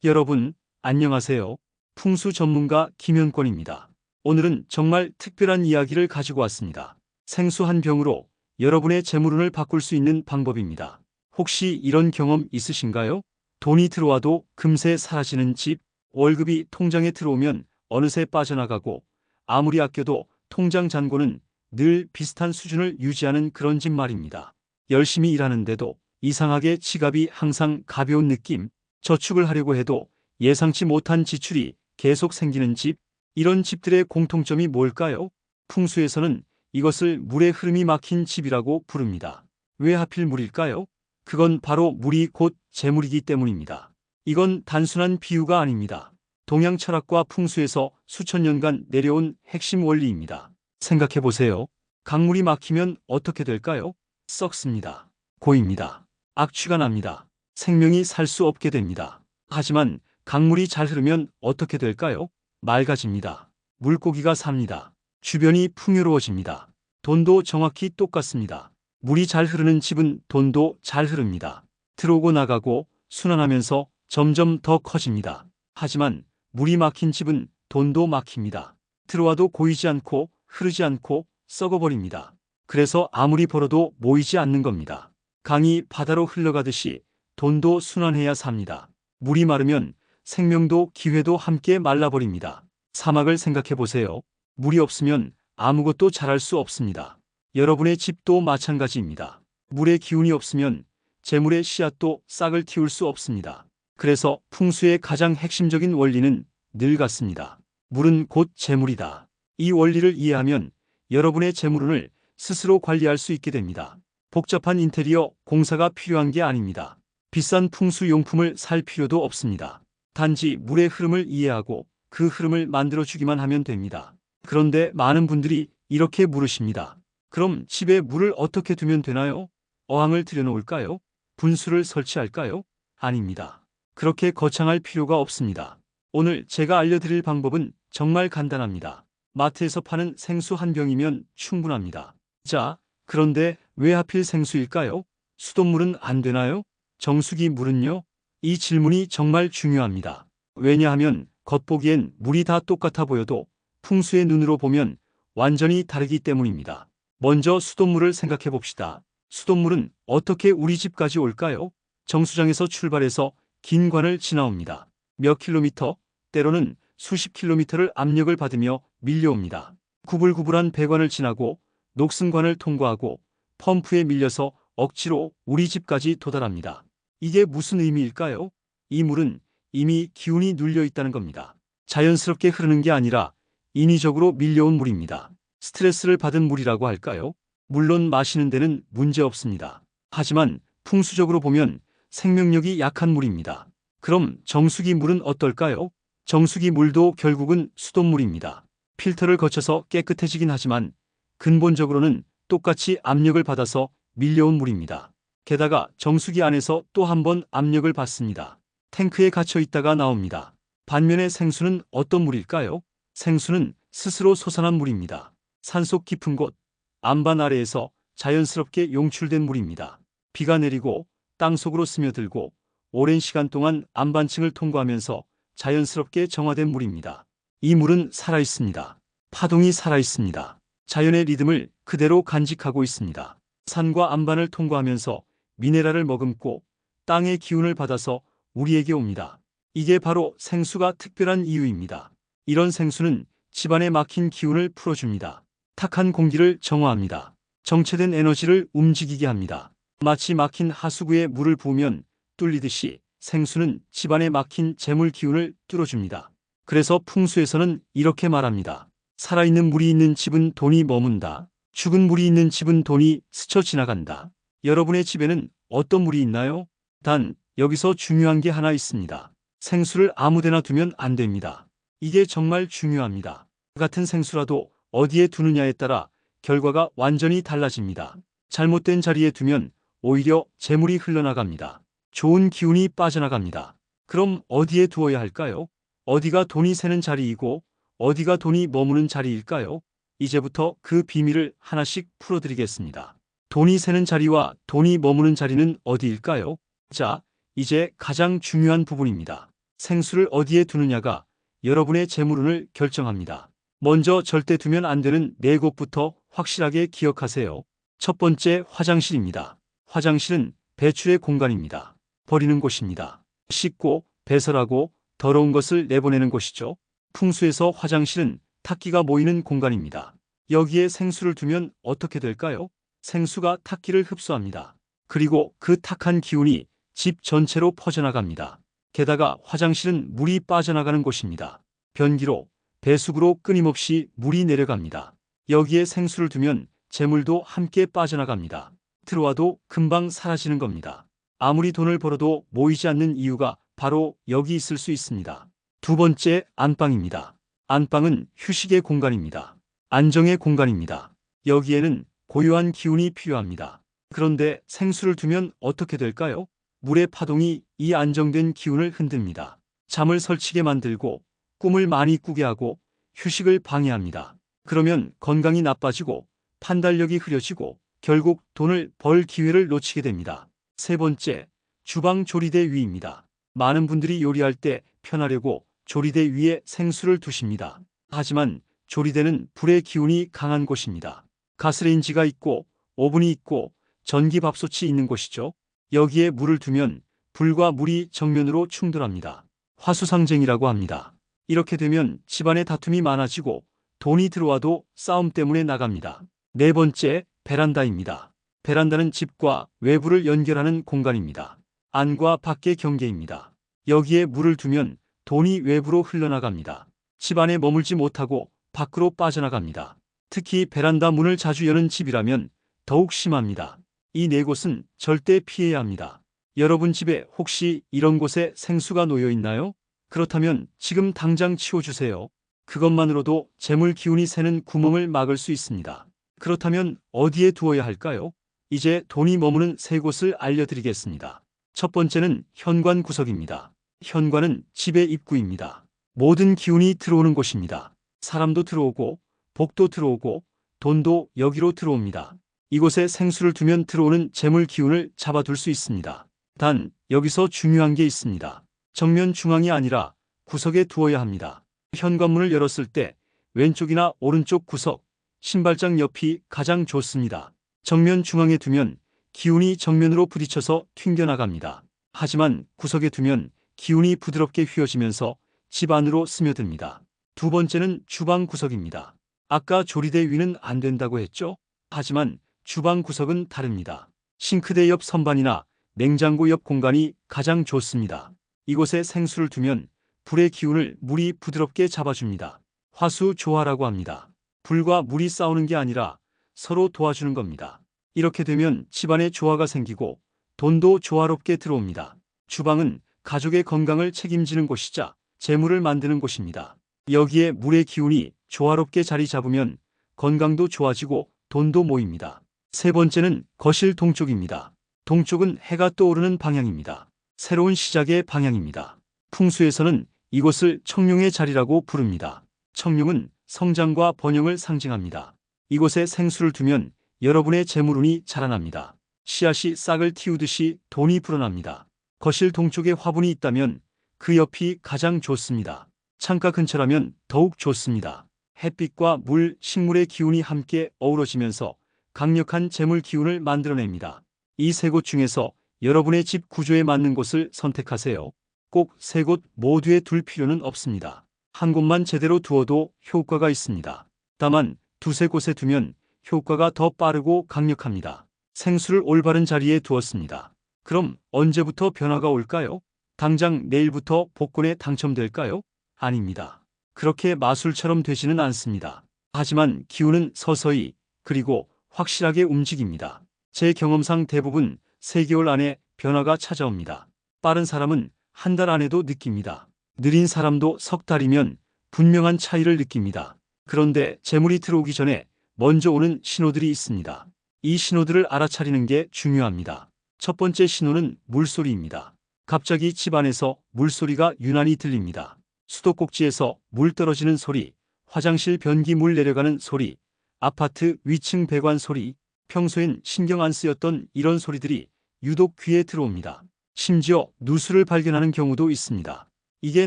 여러분, 안녕하세요. 풍수 전문가 김현권입니다. 오늘은 정말 특별한 이야기를 가지고 왔습니다. 생수 한 병으로 여러분의 재물운을 바꿀 수 있는 방법입니다. 혹시 이런 경험 있으신가요? 돈이 들어와도 금세 사라지는 집, 월급이 통장에 들어오면 어느새 빠져나가고 아무리 아껴도 통장 잔고는 늘 비슷한 수준을 유지하는 그런 집 말입니다. 열심히 일하는데도 이상하게 지갑이 항상 가벼운 느낌, 저축을 하려고 해도 예상치 못한 지출이 계속 생기는 집, 이런 집들의 공통점이 뭘까요? 풍수에서는 이것을 물의 흐름이 막힌 집이라고 부릅니다. 왜 하필 물일까요? 그건 바로 물이 곧 재물이기 때문입니다. 이건 단순한 비유가 아닙니다. 동양 철학과 풍수에서 수천 년간 내려온 핵심 원리입니다. 생각해 보세요. 강물이 막히면 어떻게 될까요? 썩습니다. 고입니다. 악취가 납니다. 생명이 살 수 없게 됩니다. 하지만 강물이 잘 흐르면 어떻게 될까요? 맑아집니다. 물고기가 삽니다. 주변이 풍요로워집니다. 돈도 정확히 똑같습니다. 물이 잘 흐르는 집은 돈도 잘 흐릅니다. 들어오고 나가고 순환하면서 점점 더 커집니다. 하지만 물이 막힌 집은 돈도 막힙니다. 들어와도 고이지 않고 흐르지 않고 썩어버립니다. 그래서 아무리 벌어도 모이지 않는 겁니다. 강이 바다로 흘러가듯이 돈도 순환해야 삽니다. 물이 마르면 생명도 기회도 함께 말라버립니다. 사막을 생각해 보세요. 물이 없으면 아무것도 자랄 수 없습니다. 여러분의 집도 마찬가지입니다. 물의 기운이 없으면 재물의 씨앗도 싹을 틔울 수 없습니다. 그래서 풍수의 가장 핵심적인 원리는 늘 같습니다. 물은 곧 재물이다. 이 원리를 이해하면 여러분의 재물운을 스스로 관리할 수 있게 됩니다. 복잡한 인테리어 공사가 필요한 게 아닙니다. 비싼 풍수 용품을 살 필요도 없습니다. 단지 물의 흐름을 이해하고 그 흐름을 만들어주기만 하면 됩니다. 그런데 많은 분들이 이렇게 물으십니다. 그럼 집에 물을 어떻게 두면 되나요? 어항을 들여놓을까요? 분수를 설치할까요? 아닙니다. 그렇게 거창할 필요가 없습니다. 오늘 제가 알려드릴 방법은 정말 간단합니다. 마트에서 파는 생수 한 병이면 충분합니다. 자, 그런데 왜 하필 생수일까요? 수돗물은 안 되나요? 정수기 물은요? 이 질문이 정말 중요합니다. 왜냐하면 겉보기엔 물이 다 똑같아 보여도 풍수의 눈으로 보면 완전히 다르기 때문입니다. 먼저 수돗물을 생각해 봅시다. 수돗물은 어떻게 우리 집까지 올까요? 정수장에서 출발해서 긴 관을 지나옵니다. 몇 킬로미터, 때로는 수십 킬로미터를 압력을 받으며 밀려옵니다. 구불구불한 배관을 지나고 녹슨관을 통과하고 펌프에 밀려서 억지로 우리 집까지 도달합니다. 이게 무슨 의미일까요? 이 물은 이미 기운이 눌려 있다는 겁니다. 자연스럽게 흐르는 게 아니라 인위적으로 밀려온 물입니다. 스트레스를 받은 물이라고 할까요? 물론 마시는 데는 문제 없습니다. 하지만 풍수적으로 보면 생명력이 약한 물입니다. 그럼 정수기 물은 어떨까요? 정수기 물도 결국은 수돗물입니다. 필터를 거쳐서 깨끗해지긴 하지만 근본적으로는 똑같이 압력을 받아서 밀려온 물입니다. 게다가 정수기 안에서 또 한 번 압력을 받습니다. 탱크에 갇혀 있다가 나옵니다. 반면에 생수는 어떤 물일까요? 생수는 스스로 솟아난 물입니다. 산속 깊은 곳, 안반 아래에서 자연스럽게 용출된 물입니다. 비가 내리고 땅속으로 스며들고 오랜 시간 동안 안반층을 통과하면서 자연스럽게 정화된 물입니다. 이 물은 살아있습니다. 파동이 살아있습니다. 자연의 리듬을 그대로 간직하고 있습니다. 산과 안반을 통과하면서 미네랄을 머금고 땅의 기운을 받아서 우리에게 옵니다. 이게 바로 생수가 특별한 이유입니다. 이런 생수는 집안에 막힌 기운을 풀어줍니다. 탁한 공기를 정화합니다. 정체된 에너지를 움직이게 합니다. 마치 막힌 하수구에 물을 부으면 뚫리듯이 생수는 집안에 막힌 재물 기운을 뚫어줍니다. 그래서 풍수에서는 이렇게 말합니다. 살아있는 물이 있는 집은 돈이 머문다. 죽은 물이 있는 집은 돈이 스쳐 지나간다. 여러분의 집에는 어떤 물이 있나요? 단, 여기서 중요한 게 하나 있습니다. 생수를 아무데나 두면 안 됩니다. 이게 정말 중요합니다. 같은 생수라도 어디에 두느냐에 따라 결과가 완전히 달라집니다. 잘못된 자리에 두면 오히려 재물이 흘러나갑니다. 좋은 기운이 빠져나갑니다. 그럼 어디에 두어야 할까요? 어디가 돈이 새는 자리이고 어디가 돈이 머무는 자리일까요? 이제부터 그 비밀을 하나씩 풀어드리겠습니다. 돈이 새는 자리와 돈이 머무는 자리는 어디일까요? 자, 이제 가장 중요한 부분입니다. 생수를 어디에 두느냐가 여러분의 재물운을 결정합니다. 먼저 절대 두면 안 되는 네 곳부터 확실하게 기억하세요. 첫 번째, 화장실입니다. 화장실은 배출의 공간입니다. 버리는 곳입니다. 씻고 배설하고 더러운 것을 내보내는 곳이죠. 풍수에서 화장실은 탁기가 모이는 공간입니다. 여기에 생수를 두면 어떻게 될까요? 생수가 탁기를 흡수합니다. 그리고 그 탁한 기운이 집 전체로 퍼져나갑니다. 게다가 화장실은 물이 빠져나가는 곳입니다. 변기로, 배수구로 끊임없이 물이 내려갑니다. 여기에 생수를 두면 재물도 함께 빠져나갑니다. 들어와도 금방 사라지는 겁니다. 아무리 돈을 벌어도 모이지 않는 이유가 바로 여기 있을 수 있습니다. 두 번째, 안방입니다. 안방은 휴식의 공간입니다. 안정의 공간입니다. 여기에는 고요한 기운이 필요합니다. 그런데 생수를 두면 어떻게 될까요? 물의 파동이 이 안정된 기운을 흔듭니다. 잠을 설치게 만들고 꿈을 많이 꾸게 하고 휴식을 방해합니다. 그러면 건강이 나빠지고 판단력이 흐려지고 결국 돈을 벌 기회를 놓치게 됩니다. 세 번째, 주방 조리대 위입니다. 많은 분들이 요리할 때 편하려고 조리대 위에 생수를 두십니다. 하지만 조리대는 불의 기운이 강한 곳입니다. 가스레인지가 있고 오븐이 있고 전기밥솥이 있는 곳이죠. 여기에 물을 두면 불과 물이 정면으로 충돌합니다. 화수상쟁이라고 합니다. 이렇게 되면 집안에 다툼이 많아지고 돈이 들어와도 싸움 때문에 나갑니다. 네 번째, 베란다입니다. 베란다는 집과 외부를 연결하는 공간입니다. 안과 밖의 경계입니다. 여기에 물을 두면 돈이 외부로 흘러나갑니다. 집 안에 머물지 못하고 밖으로 빠져나갑니다. 특히 베란다 문을 자주 여는 집이라면 더욱 심합니다. 이 네 곳은 절대 피해야 합니다. 여러분 집에 혹시 이런 곳에 생수가 놓여 있나요? 그렇다면 지금 당장 치워주세요. 그것만으로도 재물 기운이 새는 구멍을 막을 수 있습니다. 그렇다면 어디에 두어야 할까요? 이제 돈이 머무는 세 곳을 알려드리겠습니다. 첫 번째는 현관 구석입니다. 현관은 집의 입구입니다. 모든 기운이 들어오는 곳입니다. 사람도 들어오고 복도 들어오고 돈도 여기로 들어옵니다. 이곳에 생수를 두면 들어오는 재물 기운을 잡아둘 수 있습니다. 단 여기서 중요한 게 있습니다. 정면 중앙이 아니라 구석에 두어야 합니다. 현관문을 열었을 때 왼쪽이나 오른쪽 구석, 신발장 옆이 가장 좋습니다. 정면 중앙에 두면 기운이 정면으로 부딪혀서 튕겨나갑니다. 하지만 구석에 두면 기운이 부드럽게 휘어지면서 집 안으로 스며듭니다. 두 번째는 주방 구석입니다. 아까 조리대 위는 안 된다고 했죠? 하지만 주방 구석은 다릅니다. 싱크대 옆 선반이나 냉장고 옆 공간이 가장 좋습니다. 이곳에 생수를 두면 불의 기운을 물이 부드럽게 잡아줍니다. 화수조화라고 합니다. 불과 물이 싸우는 게 아니라 서로 도와주는 겁니다. 이렇게 되면 집안에 조화가 생기고 돈도 조화롭게 들어옵니다. 주방은 가족의 건강을 책임지는 곳이자 재물을 만드는 곳입니다. 여기에 물의 기운이 조화롭게 자리 잡으면 건강도 좋아지고 돈도 모입니다. 세 번째는 거실 동쪽입니다. 동쪽은 해가 떠오르는 방향입니다. 새로운 시작의 방향입니다. 풍수에서는 이곳을 청룡의 자리라고 부릅니다. 청룡은 성장과 번영을 상징합니다. 이곳에 생수를 두면 여러분의 재물운이 자라납니다. 씨앗이 싹을 틔우듯이 돈이 불어납니다. 거실 동쪽에 화분이 있다면 그 옆이 가장 좋습니다. 창가 근처라면 더욱 좋습니다. 햇빛과 물, 식물의 기운이 함께 어우러지면서 강력한 재물 기운을 만들어냅니다. 이 세 곳 중에서 여러분의 집 구조에 맞는 곳을 선택하세요. 꼭 세 곳 모두에 둘 필요는 없습니다. 한 곳만 제대로 두어도 효과가 있습니다. 다만 두세 곳에 두면 효과가 더 빠르고 강력합니다. 생수를 올바른 자리에 두었습니다. 그럼 언제부터 변화가 올까요? 당장 내일부터 복권에 당첨될까요? 아닙니다. 그렇게 마술처럼 되지는 않습니다. 하지만 기운은 서서히 그리고 확실하게 움직입니다. 제 경험상 대부분 3개월 안에 변화가 찾아옵니다. 빠른 사람은 한 달 안에도 느낍니다. 느린 사람도 석 달이면 분명한 차이를 느낍니다. 그런데 재물이 들어오기 전에 먼저 오는 신호들이 있습니다. 이 신호들을 알아차리는 게 중요합니다. 첫 번째 신호는 물소리입니다. 갑자기 집안에서 물소리가 유난히 들립니다. 수도꼭지에서 물 떨어지는 소리, 화장실 변기 물 내려가는 소리, 아파트 위층 배관 소리, 평소엔 신경 안 쓰였던 이런 소리들이 유독 귀에 들어옵니다. 심지어 누수를 발견하는 경우도 있습니다. 이게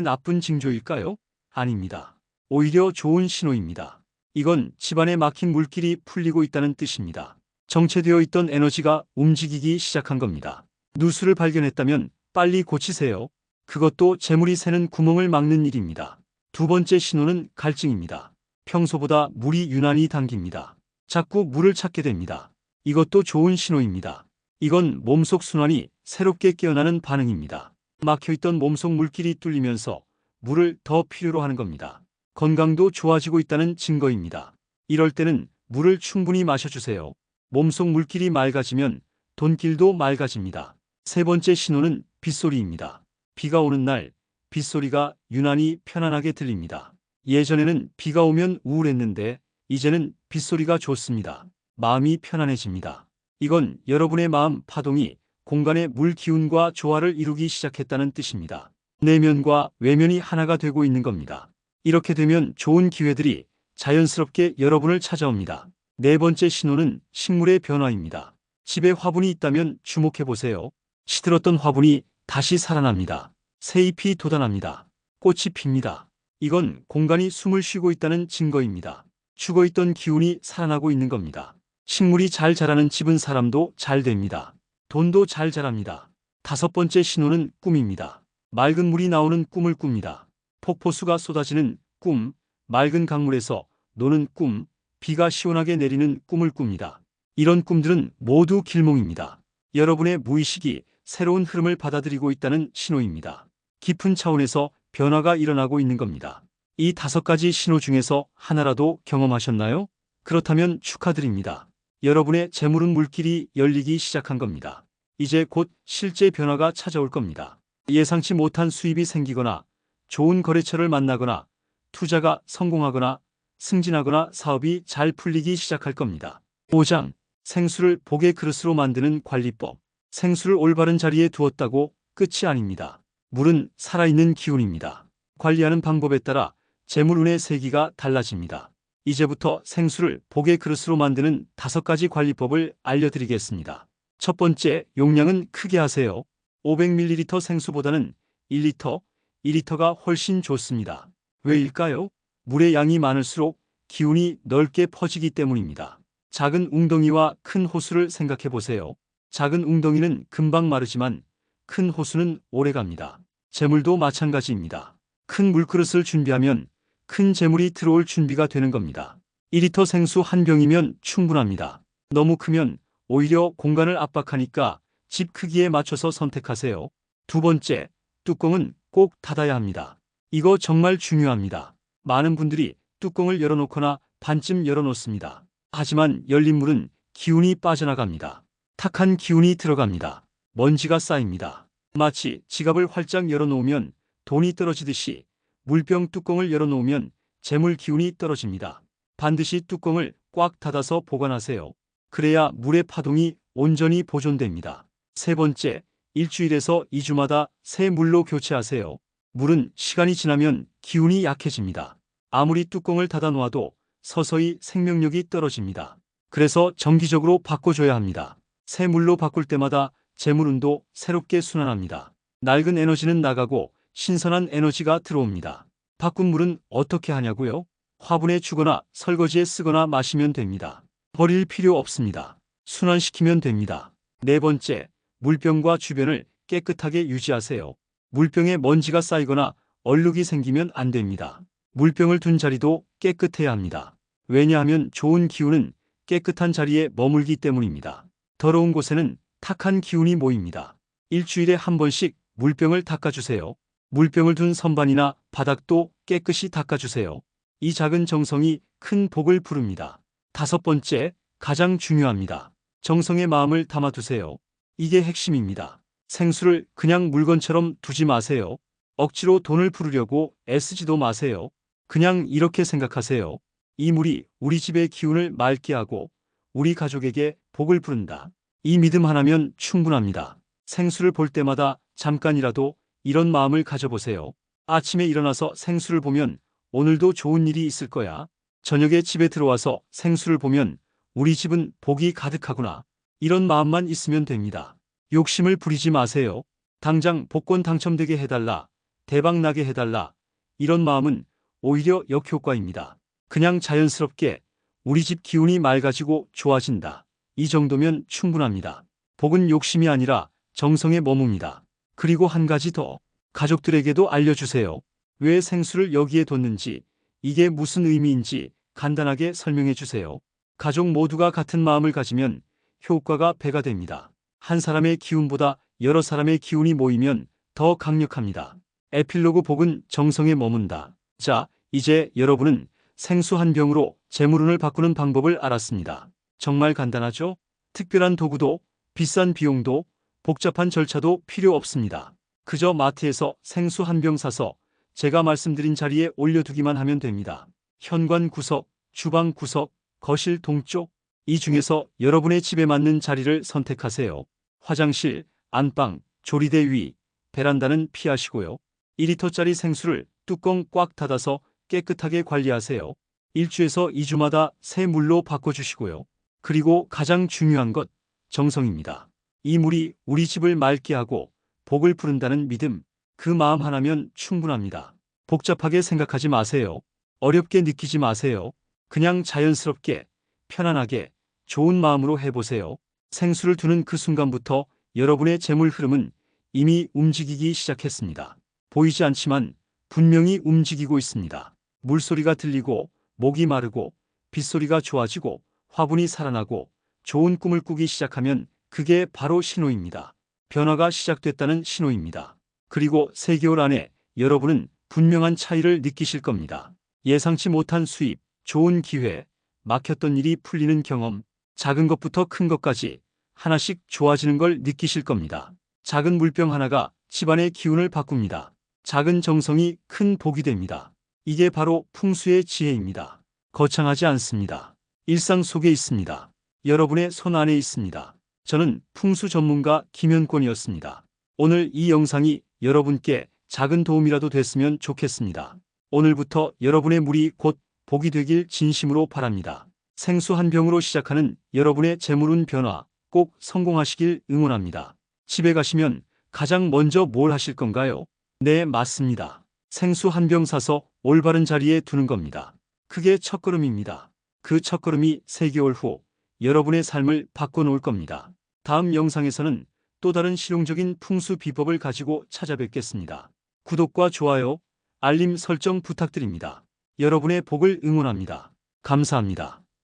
나쁜 징조일까요? 아닙니다. 오히려 좋은 신호입니다. 이건 집안에 막힌 물길이 풀리고 있다는 뜻입니다. 정체되어 있던 에너지가 움직이기 시작한 겁니다. 누수를 발견했다면 빨리 고치세요. 그것도 재물이 새는 구멍을 막는 일입니다. 두 번째 신호는 갈증입니다. 평소보다 물이 유난히 당깁니다. 자꾸 물을 찾게 됩니다. 이것도 좋은 신호입니다. 이건 몸속 순환이 새롭게 깨어나는 반응입니다. 막혀있던 몸속 물길이 뚫리면서 물을 더 필요로 하는 겁니다. 건강도 좋아지고 있다는 증거입니다. 이럴 때는 물을 충분히 마셔주세요. 몸속 물길이 맑아지면 돈길도 맑아집니다. 세 번째 신호는 빗소리입니다. 비가 오는 날 빗소리가 유난히 편안하게 들립니다. 예전에는 비가 오면 우울했는데 이제는 빗소리가 좋습니다. 마음이 편안해집니다. 이건 여러분의 마음 파동이 공간의 물 기운과 조화를 이루기 시작했다는 뜻입니다. 내면과 외면이 하나가 되고 있는 겁니다. 이렇게 되면 좋은 기회들이 자연스럽게 여러분을 찾아옵니다. 네 번째 신호는 식물의 변화입니다. 집에 화분이 있다면 주목해 보세요. 시들었던 화분이 다시 살아납니다. 새 잎이 돋아납니다. 꽃이 핍니다. 이건 공간이 숨을 쉬고 있다는 증거입니다. 죽어있던 기운이 살아나고 있는 겁니다. 식물이 잘 자라는 집은 사람도 잘 됩니다. 돈도 잘 자랍니다. 다섯 번째 신호는 꿈입니다. 맑은 물이 나오는 꿈을 꿉니다. 폭포수가 쏟아지는 꿈, 맑은 강물에서 노는 꿈, 비가 시원하게 내리는 꿈을 꿉니다. 이런 꿈들은 모두 길몽입니다. 여러분의 무의식이 새로운 흐름을 받아들이고 있다는 신호입니다. 깊은 차원에서 변화가 일어나고 있는 겁니다. 이 5가지 신호 중에서 하나라도 경험하셨나요? 그렇다면 축하드립니다. 여러분의 재물은 물길이 열리기 시작한 겁니다. 이제 곧 실제 변화가 찾아올 겁니다. 예상치 못한 수입이 생기거나 좋은 거래처를 만나거나 투자가 성공하거나 승진하거나 사업이 잘 풀리기 시작할 겁니다. 5장. 생수를 복의 그릇으로 만드는 관리법. 생수를 올바른 자리에 두었다고 끝이 아닙니다. 물은 살아있는 기운입니다. 관리하는 방법에 따라 재물운의 세기가 달라집니다. 이제부터 생수를 복의 그릇으로 만드는 5가지 관리법을 알려드리겠습니다. 첫 번째, 용량은 크게 하세요. 500ml 생수보다는 1리터, 2리터가 훨씬 좋습니다. 왜일까요? 물의 양이 많을수록 기운이 넓게 퍼지기 때문입니다. 작은 웅덩이와 큰 호수를 생각해 보세요. 작은 웅덩이는 금방 마르지만 큰 호수는 오래갑니다. 재물도 마찬가지입니다. 큰 물그릇을 준비하면 큰 재물이 들어올 준비가 되는 겁니다. 2리터 생수 한 병이면 충분합니다. 너무 크면 오히려 공간을 압박하니까 집 크기에 맞춰서 선택하세요. 두 번째, 뚜껑은 꼭 닫아야 합니다. 이거 정말 중요합니다. 많은 분들이 뚜껑을 열어놓거나 반쯤 열어놓습니다. 하지만 열린 물은 기운이 빠져나갑니다. 탁한 기운이 들어갑니다. 먼지가 쌓입니다. 마치 지갑을 활짝 열어놓으면 돈이 떨어지듯이 물병 뚜껑을 열어놓으면 재물 기운이 떨어집니다. 반드시 뚜껑을 꽉 닫아서 보관하세요. 그래야 물의 파동이 온전히 보존됩니다. 세 번째, 일주일에서 2주마다 새 물로 교체하세요. 물은 시간이 지나면 기운이 약해집니다. 아무리 뚜껑을 닫아 놓아도 서서히 생명력이 떨어집니다. 그래서 정기적으로 바꿔줘야 합니다. 새 물로 바꿀 때마다 재물운도 새롭게 순환합니다. 낡은 에너지는 나가고 신선한 에너지가 들어옵니다. 바꾼 물은 어떻게 하냐고요? 화분에 주거나 설거지에 쓰거나 마시면 됩니다. 버릴 필요 없습니다. 순환시키면 됩니다. 네 번째, 물병과 주변을 깨끗하게 유지하세요. 물병에 먼지가 쌓이거나 얼룩이 생기면 안 됩니다. 물병을 둔 자리도 깨끗해야 합니다. 왜냐하면 좋은 기운은 깨끗한 자리에 머물기 때문입니다. 더러운 곳에는 탁한 기운이 모입니다. 일주일에 한 번씩 물병을 닦아주세요. 물병을 둔 선반이나 바닥도 깨끗이 닦아주세요. 이 작은 정성이 큰 복을 부릅니다. 다섯 번째, 가장 중요합니다. 정성의 마음을 담아두세요. 이게 핵심입니다. 생수를 그냥 물건처럼 두지 마세요. 억지로 돈을 부르려고 애쓰지도 마세요. 그냥 이렇게 생각하세요. 이 물이 우리 집의 기운을 맑게 하고 우리 가족에게 복을 부른다. 이 믿음 하나면 충분합니다. 생수를 볼 때마다 잠깐이라도 이런 마음을 가져보세요. 아침에 일어나서 생수를 보면 오늘도 좋은 일이 있을 거야. 저녁에 집에 들어와서 생수를 보면 우리 집은 복이 가득하구나. 이런 마음만 있으면 됩니다. 욕심을 부리지 마세요. 당장 복권 당첨되게 해달라. 대박나게 해달라. 이런 마음은 오히려 역효과입니다. 그냥 자연스럽게 우리 집 기운이 맑아지고 좋아진다. 이 정도면 충분합니다. 복은 욕심이 아니라 정성에 머뭅니다. 그리고 한 가지 더. 가족들에게도 알려주세요. 왜 생수를 여기에 뒀는지, 이게 무슨 의미인지 간단하게 설명해 주세요. 가족 모두가 같은 마음을 가지면 효과가 배가 됩니다. 한 사람의 기운보다 여러 사람의 기운이 모이면 더 강력합니다. 에필로그 복은 정성에 머문다. 자, 이제 여러분은 생수 한 병으로 재물운을 바꾸는 방법을 알았습니다. 정말 간단하죠? 특별한 도구도, 비싼 비용도, 복잡한 절차도 필요 없습니다. 그저 마트에서 생수 한 병 사서 제가 말씀드린 자리에 올려두기만 하면 됩니다. 현관 구석, 주방 구석, 거실 동쪽, 이 중에서 여러분의 집에 맞는 자리를 선택하세요. 화장실, 안방, 조리대 위, 베란다는 피하시고요. 2리터짜리 생수를 뚜껑 꽉 닫아서 깨끗하게 관리하세요. 1주에서 2주마다 새 물로 바꿔주시고요. 그리고 가장 중요한 것, 정성입니다. 이 물이 우리 집을 맑게 하고 복을 부른다는 믿음, 그 마음 하나면 충분합니다. 복잡하게 생각하지 마세요. 어렵게 느끼지 마세요. 그냥 자연스럽게, 편안하게, 좋은 마음으로 해보세요. 생수를 두는 그 순간부터 여러분의 재물 흐름은 이미 움직이기 시작했습니다. 보이지 않지만 분명히 움직이고 있습니다. 물소리가 들리고, 목이 마르고, 빗소리가 좋아지고, 화분이 살아나고, 좋은 꿈을 꾸기 시작하면 그게 바로 신호입니다. 변화가 시작됐다는 신호입니다. 그리고 3개월 안에 여러분은 분명한 차이를 느끼실 겁니다. 예상치 못한 수입, 좋은 기회, 막혔던 일이 풀리는 경험, 작은 것부터 큰 것까지 하나씩 좋아지는 걸 느끼실 겁니다. 작은 물병 하나가 집안의 기운을 바꿉니다. 작은 정성이 큰 복이 됩니다. 이게 바로 풍수의 지혜입니다. 거창하지 않습니다. 일상 속에 있습니다. 여러분의 손 안에 있습니다. 저는 풍수 전문가 김현권이었습니다. 오늘 이 영상이 여러분께 작은 도움이라도 됐으면 좋겠습니다. 오늘부터 여러분의 물이 곧 복이 되길 진심으로 바랍니다. 생수 한 병으로 시작하는 여러분의 재물운 변화 꼭 성공하시길 응원합니다. 집에 가시면 가장 먼저 뭘 하실 건가요? 네, 맞습니다. 생수 한 병 사서 올바른 자리에 두는 겁니다. 그게 첫걸음입니다. 그 첫걸음이 3개월 후 여러분의 삶을 바꿔놓을 겁니다. 다음 영상에서는 또 다른 실용적인 풍수 비법을 가지고 찾아뵙겠습니다. 구독과 좋아요, 알림 설정 부탁드립니다. 여러분의 복을 응원합니다. 감사합니다.